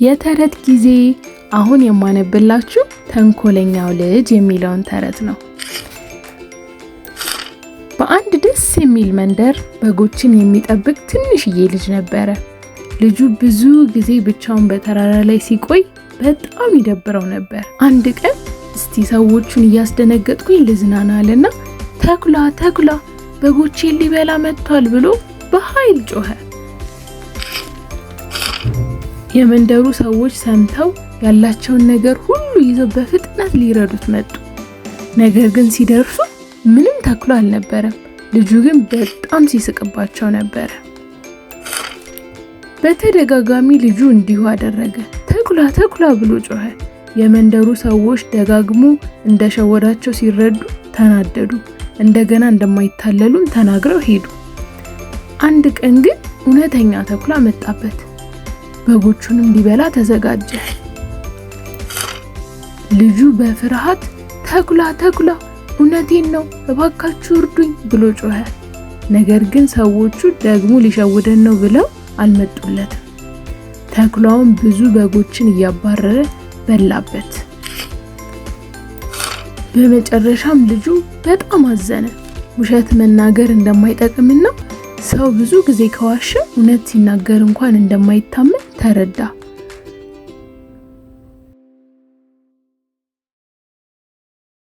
የተረት ጊዜ አሁን የማነብላችሁ ተንኮለኛው ልጅ የሚለውን ተረት ነው። በአንድ ደስ የሚል መንደር በጎችን የሚጠብቅ ትንሽዬ ልጅ ነበረ። ልጁ ብዙ ጊዜ ብቻውን በተራራ ላይ ሲቆይ በጣም ይደብረው ነበር። አንድ ቀን እስቲ ሰዎቹን እያስደነገጥኩኝ ልዝናናልና ተኩላ ተኩላ በጎቼን ሊበላ መጥቷል ብሎ በኃይል ጮኸ። የመንደሩ ሰዎች ሰምተው ያላቸውን ነገር ሁሉ ይዘው በፍጥነት ሊረዱት መጡ። ነገር ግን ሲደርሱ ምንም ተኩላ አልነበረም። ልጁ ግን በጣም ሲስቅባቸው ነበር። በተደጋጋሚ ልጁ እንዲሁ አደረገ። ተኩላ ተኩላ ብሎ ጮኸ። የመንደሩ ሰዎች ደጋግሞ እንደሸወዳቸው ሲረዱ ተናደዱ። እንደገና እንደማይታለሉም ተናግረው ሄዱ። አንድ ቀን ግን እውነተኛ ተኩላ መጣበት። በጎቹንም ሊበላ ተዘጋጀ። ልጁ በፍርሃት ተኩላ ተኩላ እውነቴን ነው እባካችሁ እርዱኝ ብሎ ጮኸ። ነገር ግን ሰዎቹ ደግሞ ሊሸውደን ነው ብለው አልመጡለትም። ተኩላውን ብዙ በጎችን እያባረረ በላበት። በመጨረሻም ልጁ በጣም አዘነ። ውሸት መናገር እንደማይጠቅምና ሰው ብዙ ጊዜ ከዋሸ እውነት ሲናገር እንኳን እንደማይታመን ተረዳ።